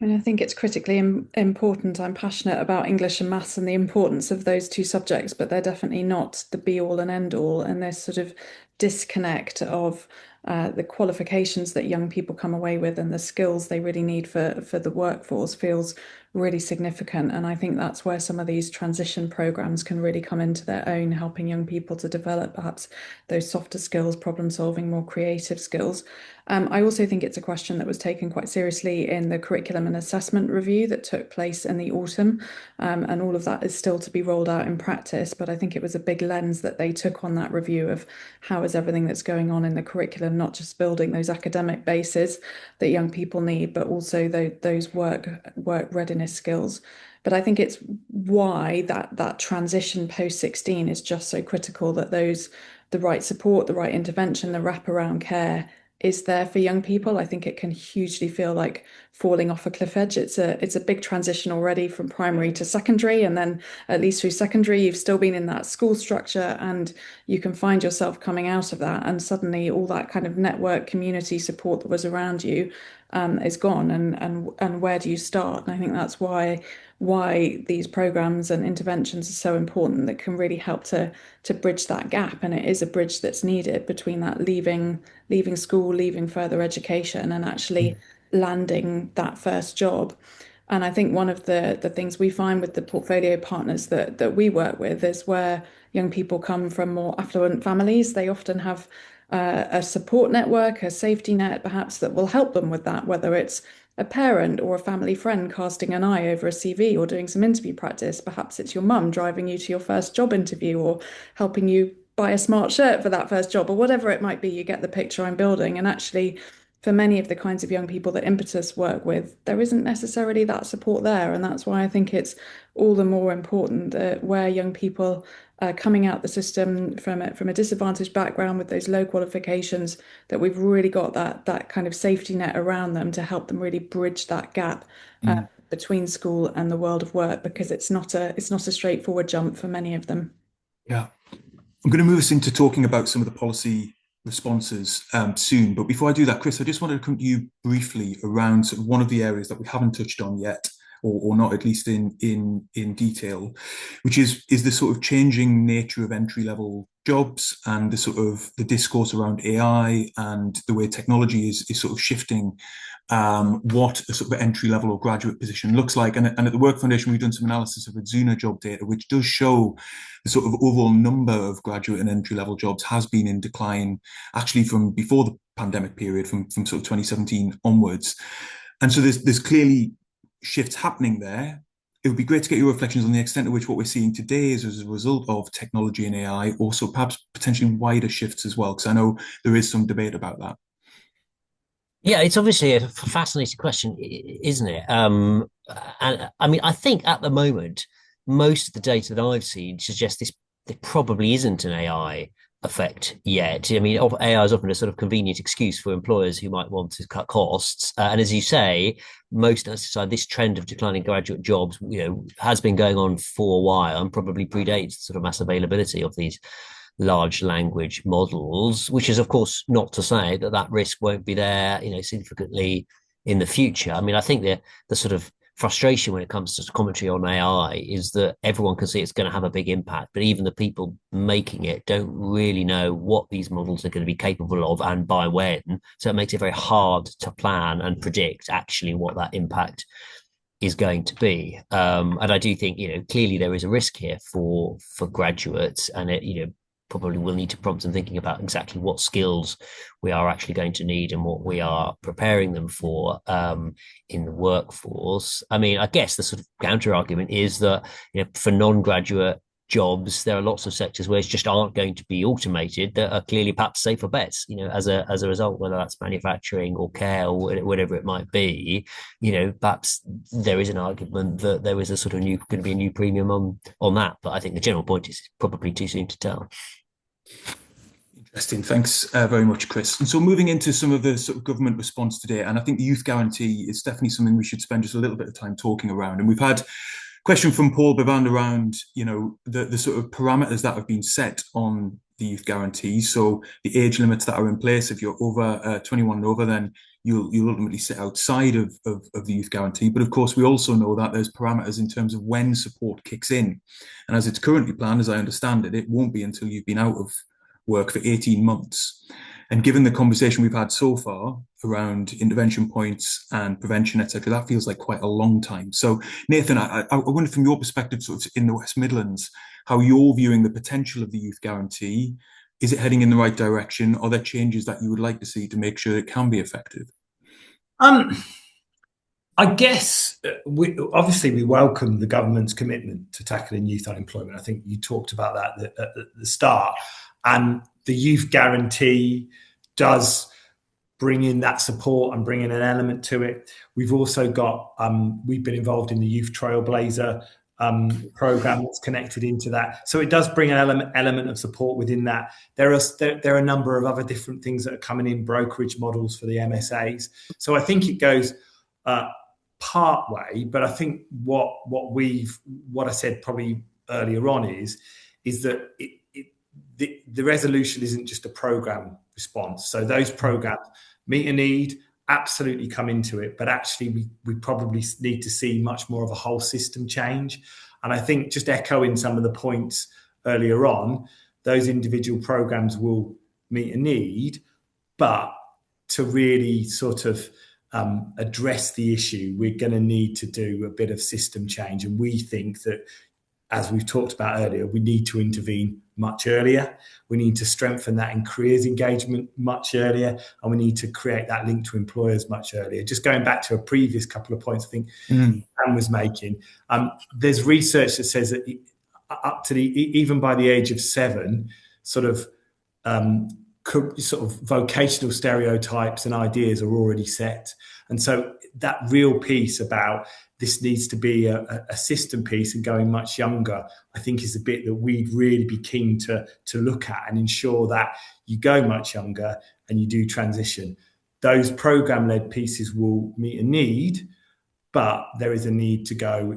Speaker 3: I think it's critically important. I'm passionate about English and maths and the importance of those 2 subjects, but they're definitely not the be all and end all. And there's sort of disconnect of the qualifications that young people come away with and the skills they really need for the workforce feels really significant. And I think that's where some of these transition programs can really come into their own, helping young people to develop perhaps those softer skills, problem solving, more creative skills. I also think it's a question that was taken quite seriously in the curriculum and assessment review that took place in the autumn, and all of that is still to be rolled out in practice. But I think it was a big lens that they took on that review of how is everything that's going on in the curriculum, not just building those academic bases that young people need, but also those work readiness skills. But I think it's why that transition post 16 is just so critical, that the right support, the right intervention, the wraparound care is there for young people. I think it can hugely feel like falling off a cliff edge. It's a big transition already from primary to secondary, and then at least through secondary you've still been in that school structure, and you can find yourself coming out of that, and suddenly all that kind of network community support that was around you is gone, and where do you start? And I think that's why these programs and interventions are so important, that can really help to bridge that gap. And it is a bridge that's needed between that leaving school, leaving further education, and actually landing that first job. And I think one of the things we find with the portfolio partners that we work with is where young people come from more affluent families, they often have a support network, a safety net perhaps, that will help them with that, whether it's a parent or a family friend casting an eye over a CV or doing some interview practice. Perhaps it's your mum driving you to your first job interview, or helping you buy a smart shirt for that first job, or whatever it might be. You get the picture I'm building. And actually, for many of the kinds of young people that Impetus work with, there isn't necessarily that support there. And that's why I think it's all the more important that where young people are coming out the system from a disadvantaged background with those low qualifications, that we've really got that kind of safety net around them to help them really bridge that gap between school and the world of work, because it's not a straightforward jump for many of them.
Speaker 1: Yeah. I'm going to move us into talking about some of the policy responses soon. But before I do that, Chris, I just wanted to come to you briefly around sort of one of the areas that we haven't touched on yet, or not at least in detail, which is the sort of changing nature of entry-level jobs, and the sort of the discourse around AI and the way technology is sort of shifting what a sort of entry-level or graduate position looks like. And at the Work Foundation, we've done some analysis of Adzuna job data, which does show the sort of overall number of graduate and entry-level jobs has been in decline, actually from before the pandemic period, from sort of 2017 onwards. And so there's clearly shifts happening there. It would be great to get your reflections on the extent to which what we're seeing today is as a result of technology and AI, also perhaps potentially wider shifts as well, because I know there is some debate about that.
Speaker 6: Yeah, it's obviously a fascinating question, isn't it? And I mean, I think at the moment, most of the data that I've seen suggests there probably isn't an AI effect yet. I mean, AI is often a sort of convenient excuse for employers who might want to cut costs. And as you say, most of this trend of declining graduate jobs, has been going on for a while and probably predates the sort of mass availability of these large language models, which is, of course, not to say that risk won't be there, significantly in the future. I mean, I think the sort of frustration when it comes to commentary on AI is that everyone can see it's going to have a big impact, but even the people making it don't really know what these models are going to be capable of and by when. So it makes it very hard to plan and predict actually what that impact is going to be. And I do think, clearly there is a risk here for graduates, and it, probably will need to prompt them thinking about exactly what skills we are actually going to need and what we are preparing them for in the workforce. I mean, I guess the sort of counter argument is that for non-graduate jobs, there are lots of sectors where it just aren't going to be automated that are clearly perhaps safer bets, as a result, whether that's manufacturing or care or whatever it might be. Perhaps there is an argument that there is a sort of going to be a new premium on that. But I think the general point is probably too soon to tell.
Speaker 1: Interesting. Thanks very much, Chris. And so moving into some of the sort of government response today, and I think the youth guarantee is definitely something we should spend just a little bit of time talking around. And we've had a question from Paul Bevand around, the sort of parameters that have been set on the youth guarantee. So the age limits that are in place, if you're over 21 and over, then you'll ultimately sit outside of the youth guarantee. But of course, we also know that there's parameters in terms of when support kicks in. And as it's currently planned, as I understand it, it won't be until you've been out of work for 18 months. And given the conversation we've had so far around intervention points and prevention, etc., that feels like quite a long time. So, Nathan, I wonder from your perspective, sort of in the West Midlands, how you're viewing the potential of the youth guarantee. Is it heading in the right direction? Are there changes that you would like to see to make sure it can be effective?
Speaker 5: I guess we welcome the government's commitment to tackling youth unemployment. I think you talked about that at the start. And the youth guarantee does bring in that support and bring in an element to it. We've also got, we've been involved in the Youth Trailblazer program that's connected into that. So it does bring an element of support within that. There are a number of other different things that are coming in, brokerage models for the MSAs. So I think it goes part way, but I think what I said probably earlier on is that the resolution isn't just a program response. So those programs meet a need, absolutely come into it, but actually we probably need to see much more of a whole system change. And I think, just echoing some of the points earlier on, those individual programs will meet a need, but to really sort of address the issue, we're going to need to do a bit of system change. And we think that, as we've talked about earlier, we need to intervene much earlier. We need to strengthen that in careers engagement much earlier, and we need to create that link to employers much earlier. Just going back to a previous couple of points I think Anne was making, there's research that says that up to even by the age of 7, sort of vocational stereotypes and ideas are already set. And so that real piece about this needs to be a system piece and going much younger, I think is the bit that we'd really be keen to look at and ensure that you go much younger and you do transition. Those program-led pieces will meet a need, but there is a need to go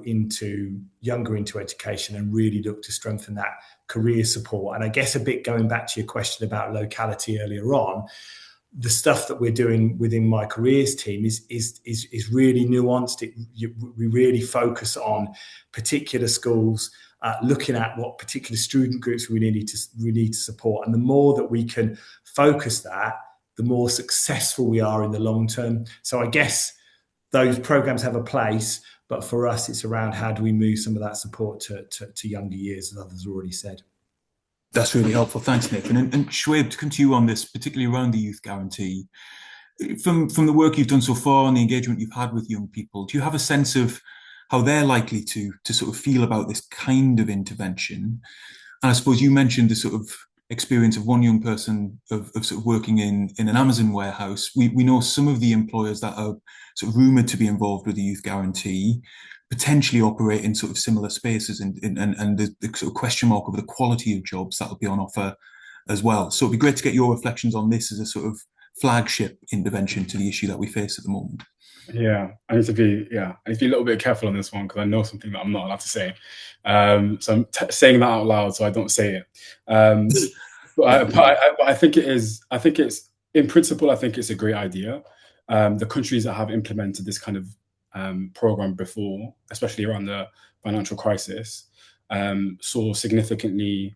Speaker 5: younger into education and really look to strengthen that career support. And I guess a bit going back to your question about locality earlier on, the stuff that we're doing within my careers team is really nuanced. We really focus on particular schools, looking at what particular student groups we need to support. And the more that we can focus that, the more successful we are in the long term. So I guess those programs have a place, but for us, it's around how do we move some of that support to younger years, as others already said.
Speaker 1: That's really helpful. Thanks, Nathan. And Shuab, to come to you on this, particularly around the youth guarantee, from the work you've done so far and the engagement you've had with young people, do you have a sense of how they're likely to sort of feel about this kind of intervention? And I suppose you mentioned the sort of experience of one young person of sort of working in an Amazon warehouse. We know some of the employers that are sort of rumoured to be involved with the youth guarantee potentially operate in sort of similar spaces, and the sort of question mark over the quality of jobs that will be on offer as well. So it'd be great to get your reflections on this as a sort of flagship intervention to the issue that we face at the moment.
Speaker 4: Yeah, I need to be a little bit careful on this one because I know something that I'm not allowed to say. So I'm saying that out loud so I don't say it. But I think it is. I think it's in principle. I think it's a great idea. The countries that have implemented this kind of program before, especially around the financial crisis, saw significantly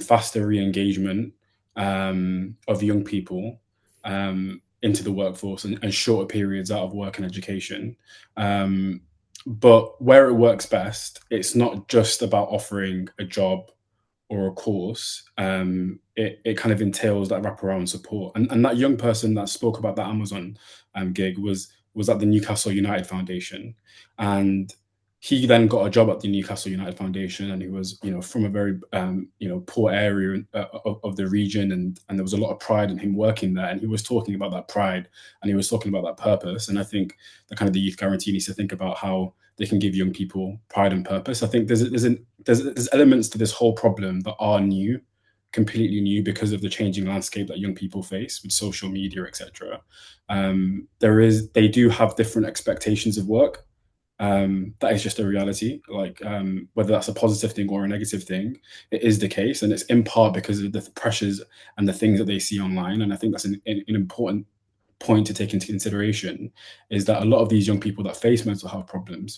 Speaker 4: faster re-engagement of young people into the workforce and shorter periods out of work and education. But where it works best, it's not just about offering a job or a course. It kind of entails that wraparound support. And that young person that spoke about that Amazon gig was at the Newcastle United Foundation. And he then got a job at the Newcastle United Foundation, and he was, from a very, poor area of the region, and there was a lot of pride in him working there. And he was talking about that pride, and he was talking about that purpose. And I think the youth guarantee needs to think about how they can give young people pride and purpose. I think there's elements to this whole problem that are new, completely new, because of the changing landscape that young people face with social media, etc. They do have different expectations of work. That is just a reality. Like whether that's a positive thing or a negative thing, it is the case, and it's in part because of the pressures and the things that they see online. And I think that's an important point to take into consideration, is that a lot of these young people that face mental health problems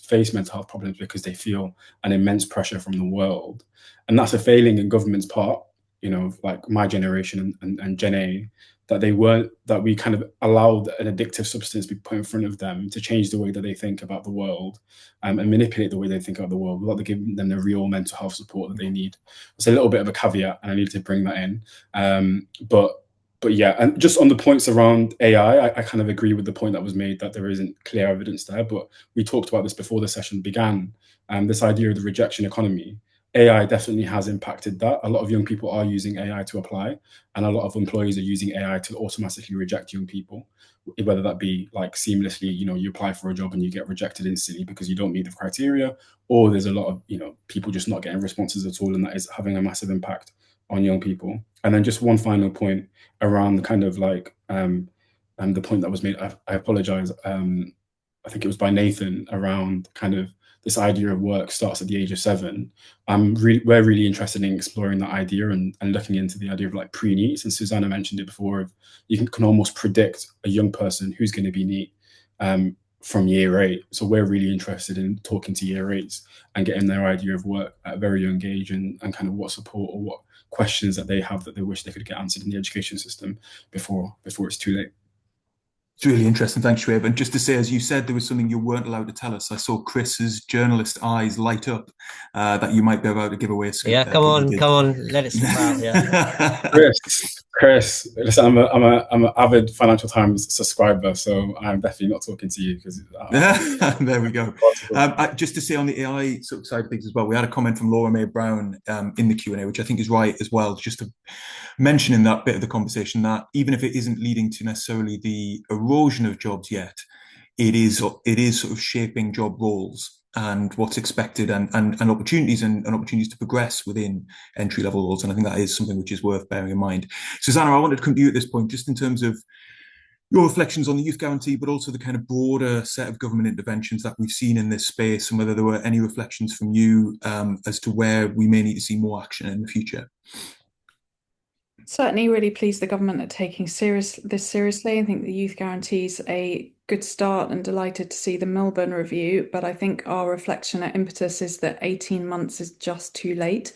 Speaker 4: because they feel an immense pressure from the world, and that's a failing in government's part. Like my generation and Gen A, that we kind of allowed an addictive substance be put in front of them to change the way that they think about the world, and manipulate the way they think about the world without giving them the real mental health support that they need. It's a little bit of a caveat, and I needed to bring that in. But yeah, and just on the points around AI, I kind of agree with the point that was made that there isn't clear evidence there. But we talked about this before the session began. This idea of the rejection economy. AI definitely has impacted that. A lot of young people are using AI to apply, and a lot of employees are using AI to automatically reject young people, whether that be like seamlessly, you apply for a job and you get rejected instantly because you don't meet the criteria, or there's a lot of, people just not getting responses at all, and that is having a massive impact on young people. And then just one final point around the kind of like the point that was made, I apologize, I think it was by Nathan, around kind of this idea of work starts at the age of 7. We're really interested in exploring that idea and looking into the idea of like pre-NEET. And Susannah mentioned it before, of you can almost predict a young person who's going to be NEET from year 8. So we're really interested in talking to year 8s and getting their idea of work at a very young age, and kind of what support or what questions that they have that they wish they could get answered in the education system before it's too late.
Speaker 1: It's really interesting. Thanks, Shuab. And just to say, as you said, there was something you weren't allowed to tell us. I saw Chris's journalist eyes light up that you might be about to give away a scoop.
Speaker 6: Yeah, come on, let it slip out. Yeah.
Speaker 4: Chris, listen, I'm an avid Financial Times subscriber, so I'm definitely not talking to you because
Speaker 1: there we go. Just to say on the AI sort of side of things as well, we had a comment from Laura May Brown in the Q&A, which I think is right as well, just to mention in that bit of the conversation that even if it isn't leading to necessarily the erosion of jobs yet, it is sort of shaping job roles and what's expected, and opportunities and opportunities to progress within entry-level roles. And I think that is something which is worth bearing in mind. Susannah, I wanted to come to you at this point, just in terms of your reflections on the youth guarantee, but also the kind of broader set of government interventions that we've seen in this space, and whether there were any reflections from you as to where we may need to see more action in the future.
Speaker 3: Certainly really pleased the government are taking this seriously. I think the youth guarantee is a good start, and delighted to see the Milburn review. But I think our reflection at Impetus is that 18 months is just too late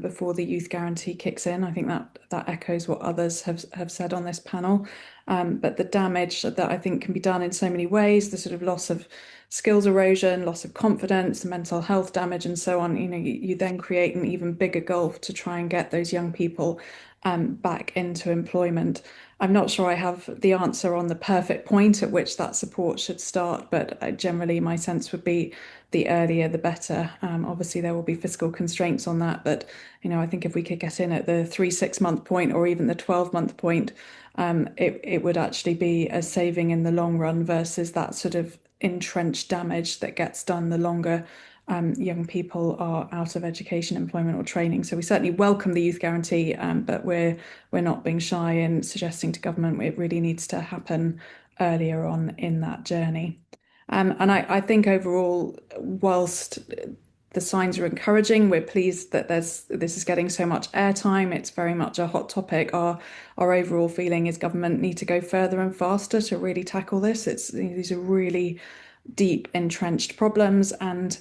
Speaker 3: before the youth guarantee kicks in. I think that echoes what others have said on this panel. But the damage that I think can be done in so many ways, the sort of loss of skills erosion, loss of confidence, mental health damage, and so on, you then create an even bigger gulf to try and get those young people back into employment. I'm not sure I have the answer on the perfect point at which that support should start, but generally my sense would be the earlier the better. Obviously there will be fiscal constraints on that, but I think if we could get in at the 6 month point or even the 12-month point, it would actually be a saving in the long run versus that sort of entrenched damage that gets done the longer young people are out of education, employment, or training. So we certainly welcome the youth guarantee, but we're not being shy in suggesting to government it really needs to happen earlier on in that journey. And I think overall, whilst the signs are encouraging, we're pleased that this is getting so much airtime. It's very much a hot topic. Our overall feeling is government need to go further and faster to really tackle this. These are really deep entrenched problems, and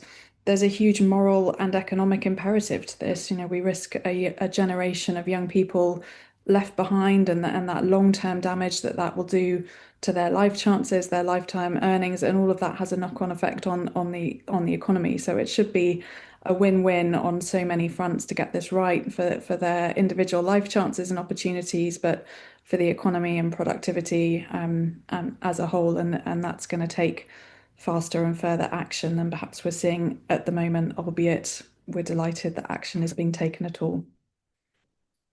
Speaker 3: there's a huge moral and economic imperative to this. We risk a generation of young people left behind, and that long-term damage that will do to their life chances, their lifetime earnings, and all of that has a knock-on effect on the economy. So it should be a win-win on so many fronts to get this right for their individual life chances and opportunities, but for the economy and productivity as a whole, and that's going to take faster and further action than perhaps we're seeing at the moment, albeit we're delighted that action is being taken at all.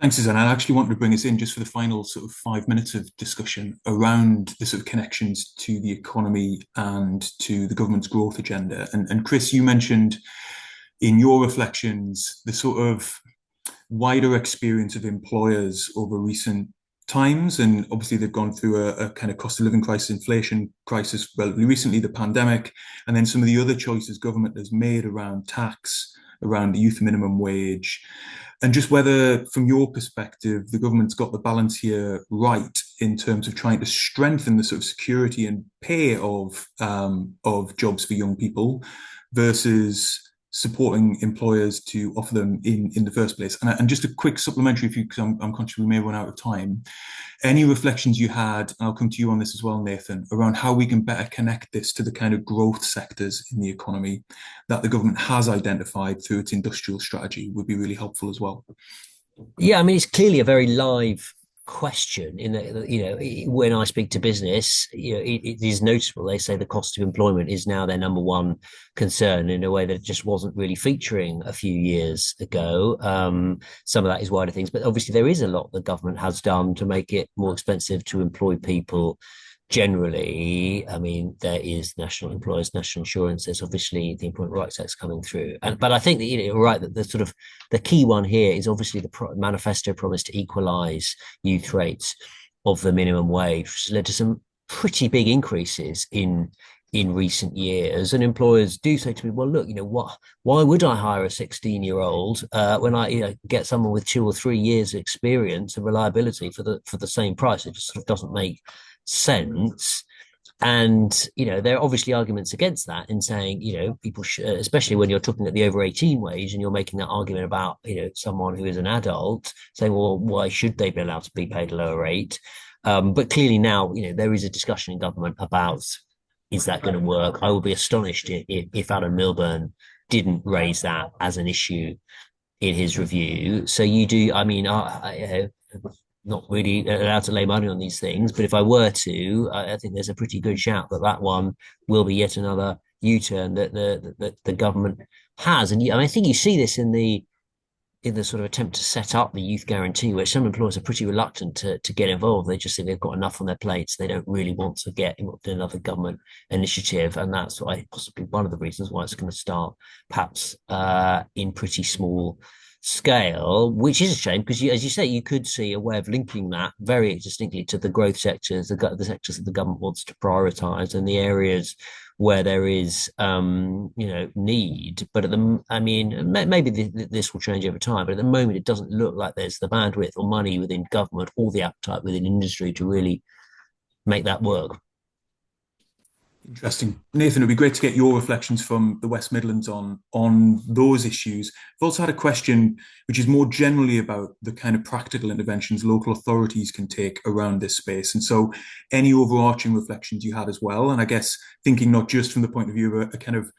Speaker 1: Thanks, Susannah. I actually wanted to bring us in just for the final sort of 5 minutes of discussion around the sort of connections to the economy and to the government's growth agenda. And Chris, you mentioned in your reflections the sort of wider experience of employers over recent times, and obviously they've gone through a kind of cost of living crisis, inflation crisis relatively recently, the pandemic, and then some of the other choices government has made around tax, around the youth minimum wage, and just whether, from your perspective, the government's got the balance here right in terms of trying to strengthen the sort of security and pay of jobs for young people versus supporting employers to offer them in the first place. And just a quick supplementary, because I'm conscious we may run out of time. Any reflections you had, and I'll come to you on this as well, Nathan, around how we can better connect this to the kind of growth sectors in the economy that the government has identified through its industrial strategy would be really helpful as well.
Speaker 6: Yeah, I mean, it's clearly a very live question in that, when I speak to business, it is noticeable. They say the cost of employment is now their number one concern in a way that it just wasn't really featuring a few years ago. Some of that is wider things, but obviously there is a lot the government has done to make it more expensive to employ people. Generally, I mean, there is national employers, national insurance. There's obviously the Employment Rights Act coming through, but I think that you're right that the sort of the key one here is obviously the manifesto promise to equalise youth rates of the minimum wage, which has led to some pretty big increases in recent years. And employers do say to me, "Well, look, why would I hire a 16-year-old when I get someone with 2 or 3 years experience and reliability for the same price? It just sort of doesn't make sense." And there are obviously arguments against that in saying people should, especially when you're talking at the over 18 wage and you're making that argument about someone who is an adult, saying, well, why should they be allowed to be paid a lower rate? But clearly now there is a discussion in government about, is that going to work? I will be astonished if Alan Milburn didn't raise that as an issue in his review. So you do, I mean, not really allowed to lay money on these things, but if I were to, I think there's a pretty good shout that one will be yet another U-turn that the government has. And I think you see this in the sort of attempt to set up the youth guarantee, where some employers are pretty reluctant to get involved. They just think they've got enough on their plates. They don't really want to get involved in another government initiative. And that's possibly one of the reasons why it's going to start perhaps in pretty small scale, which is a shame, because as you say, you could see a way of linking that very distinctly to the growth sectors, the sectors that the government wants to prioritise, and the areas where there is need. But maybe this will change over time, but at the moment it doesn't look like there's the bandwidth or money within government or the appetite within industry to really make that work.
Speaker 1: Interesting. Nathan, it'd be great to get your reflections from the West Midlands on those issues. I've also had a question which is more generally about the kind of practical interventions local authorities can take around this space. And so any overarching reflections you had as well, and I guess thinking not just from the point of view of a kind of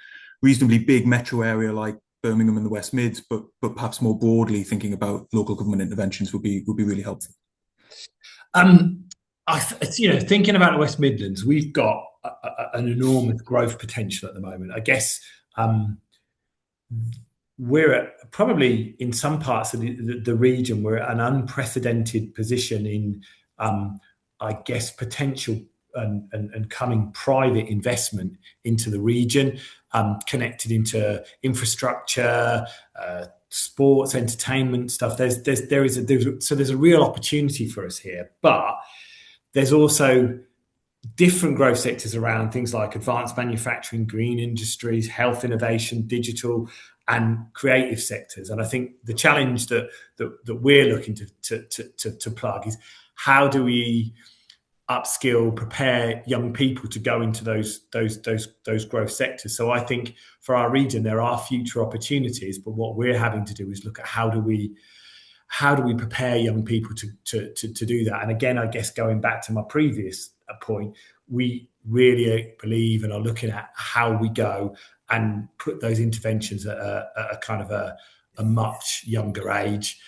Speaker 1: reasonably big metro area like Birmingham and the West Mids, but perhaps more broadly thinking about local government interventions would be really helpful.
Speaker 5: Thinking about the West Midlands, we've got an enormous growth potential at the moment. I guess we're probably in some parts of the region, we're at an unprecedented position in, I guess, potential and coming private investment into the region, connected into infrastructure, sports, entertainment stuff. There's a real opportunity for us here, but there's also different growth sectors around things like advanced manufacturing, green industries, health innovation, digital, and creative sectors. And I think the challenge that we're looking to plug is, how do we upskill, prepare young people to go into those growth sectors? So I think for our region there are future opportunities, but what we're having to do is look at how do we prepare young people to do that. And again, I guess going back to my previous point, we really believe and are looking at how we go and put those interventions at a kind of a much younger age.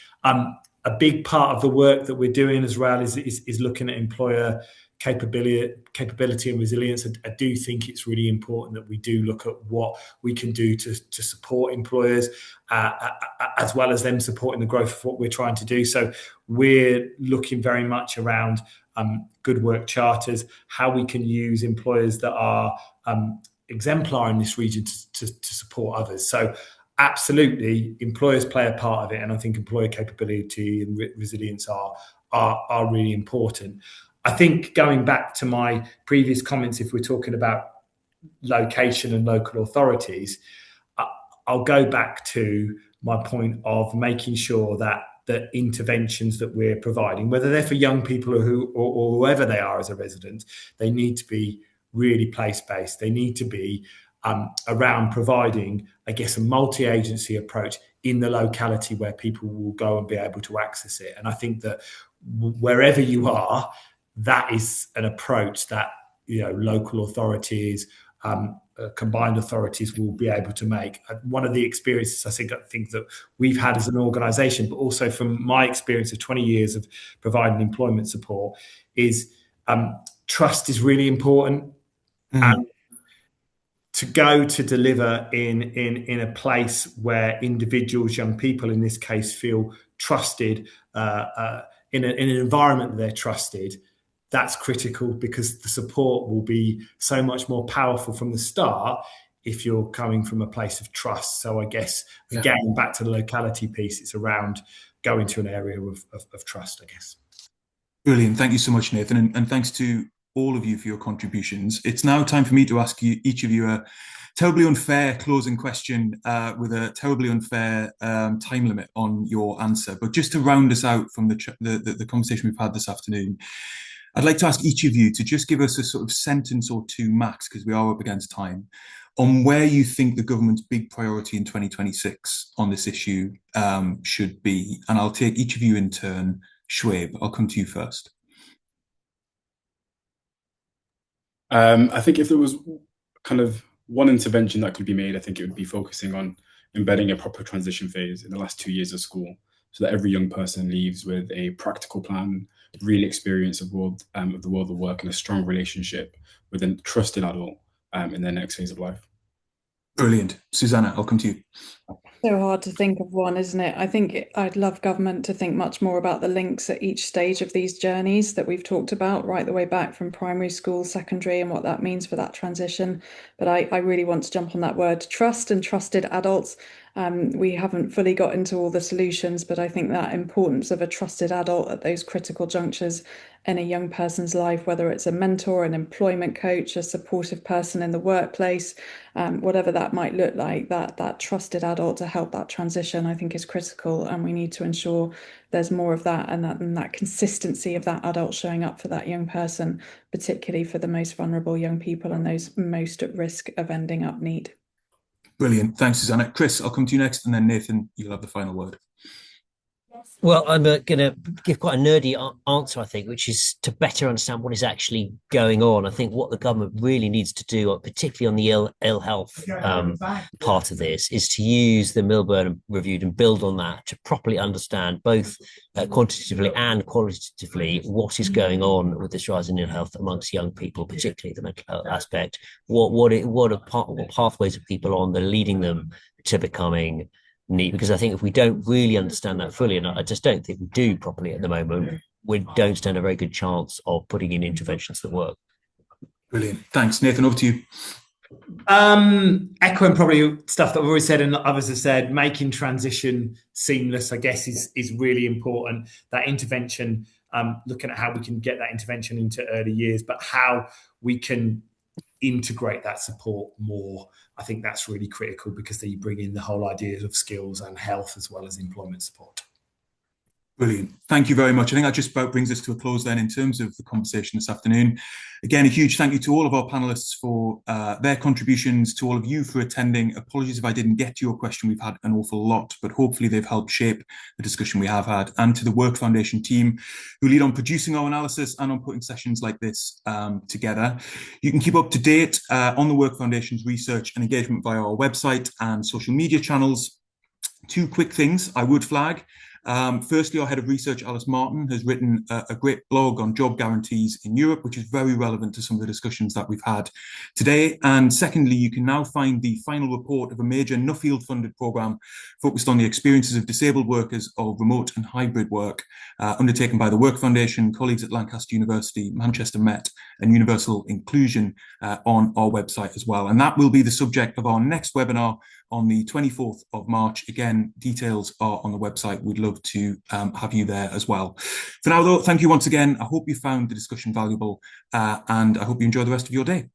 Speaker 5: A big part of the work that we're doing as well is looking at employer capability and resilience. I do think it's really important that we do look at what we can do to support employers, as well as them supporting the growth of what we're trying to do. So we're looking very much around good work charters, how we can use employers that are exemplar in this region to support others. So absolutely, employers play a part of it, and I think employer capability and resilience are really important. I think going back to my previous comments, if we're talking about location and local authorities, I'll go back to my point of making sure that the interventions that we're providing, whether they're for young people or whoever they are as a resident, they need to be really place-based. They need to be around providing, I guess, a multi-agency approach in the locality where people will go and be able to access it. And I think that wherever you are, that is an approach that, local authorities, combined authorities will be able to make. One of the experiences I think that we've had as an organisation, but also from my experience of 20 years of providing employment support, is trust is really important. And to go to deliver in a place where individuals, young people in this case, feel trusted, in an environment that they're trusted, that's critical, because the support will be so much more powerful from the start if you're coming from a place of trust. So I guess, again, back to the locality piece, it's around going to an area of trust, I guess.
Speaker 1: Brilliant. Thank you so much, Nathan. And thanks to all of you for your contributions. It's now time for me to ask you, each of you, a terribly unfair closing question with a terribly unfair time limit on your answer. But just to round us out from the conversation we've had this afternoon, I'd like to ask each of you to just give us a sort of sentence or two max, because we are up against time, on where you think the government's big priority in 2026 on this issue should be. And I'll take each of you in turn. Shuab, I'll come to you first.
Speaker 4: I think if there was kind of one intervention that could be made, I think it would be focusing on embedding a proper transition phase in the last 2 years of school, so that every young person leaves with a practical plan, real experience of the world of work, and a strong relationship with a trusted adult in their next phase of life.
Speaker 1: Brilliant. Susannah, I'll come to you.
Speaker 3: So hard to think of one, isn't it? I think I'd love government to think much more about the links at each stage of these journeys that we've talked about, right the way back from primary school, secondary, and what that means for that transition. But I really want to jump on that word trust and trusted adults. We haven't fully got into all the solutions, but I think that importance of a trusted adult at those critical junctures in a young person's life, whether it's a mentor, an employment coach, a supportive person in the workplace, whatever that might look like, that trusted adult to help that transition, I think is critical. And we need to ensure there's more of that, and that consistency of that adult showing up for that young person, particularly for the most vulnerable young people and those most at risk of ending up NEET.
Speaker 1: Brilliant. Thanks, Susannah. Chris, I'll come to you next, and then Nathan, you'll have the final word.
Speaker 6: Well, I'm going to give quite a nerdy answer, I think, which is to better understand what is actually going on. I think what the government really needs to do, particularly on the ill health part of this, is to use the Milburn Review and build on that to properly understand both quantitatively and qualitatively what is going on with this rise in ill health amongst young people, particularly the mental health aspect. What pathways are people on that are leading them to becoming NEET, because I think if we don't really understand that fully, and I just don't think we do properly at the moment, we don't stand a very good chance of putting in interventions that work.
Speaker 1: Brilliant. Thanks. Nathan, over to you.
Speaker 5: Echoing probably stuff that we've already said and others have said, making transition seamless, I guess, is really important. That intervention, looking at how we can get that intervention into early years, but how we can integrate that support more. I think that's really critical, because then you bring in the whole ideas of skills and health as well as employment support.
Speaker 1: Brilliant. Thank you very much. I think that just about brings us to a close then in terms of the conversation this afternoon. Again, a huge thank you to all of our panelists for their contributions, to all of you for attending. Apologies if I didn't get to your question. We've had an awful lot, but hopefully they've helped shape the discussion we have had. And to the Work Foundation team who lead on producing our analysis and on putting sessions like this together. You can keep up to date on the Work Foundation's research and engagement via our website and social media channels. Two quick things I would flag. Firstly, our head of research, Alice Martin, has written a great blog on job guarantees in Europe, which is very relevant to some of the discussions that we've had today. And secondly, you can now find the final report of a major Nuffield-funded programme focused on the experiences of disabled workers of remote and hybrid work, undertaken by the Work Foundation, colleagues at Lancaster University, Manchester Met, and Universal Inclusion on our website as well. And that will be the subject of our next webinar on the 24th of March. Again, details are on the website. We'd love to have you there as well. For now, though, thank you once again. I hope you found the discussion valuable and I hope you enjoy the rest of your day.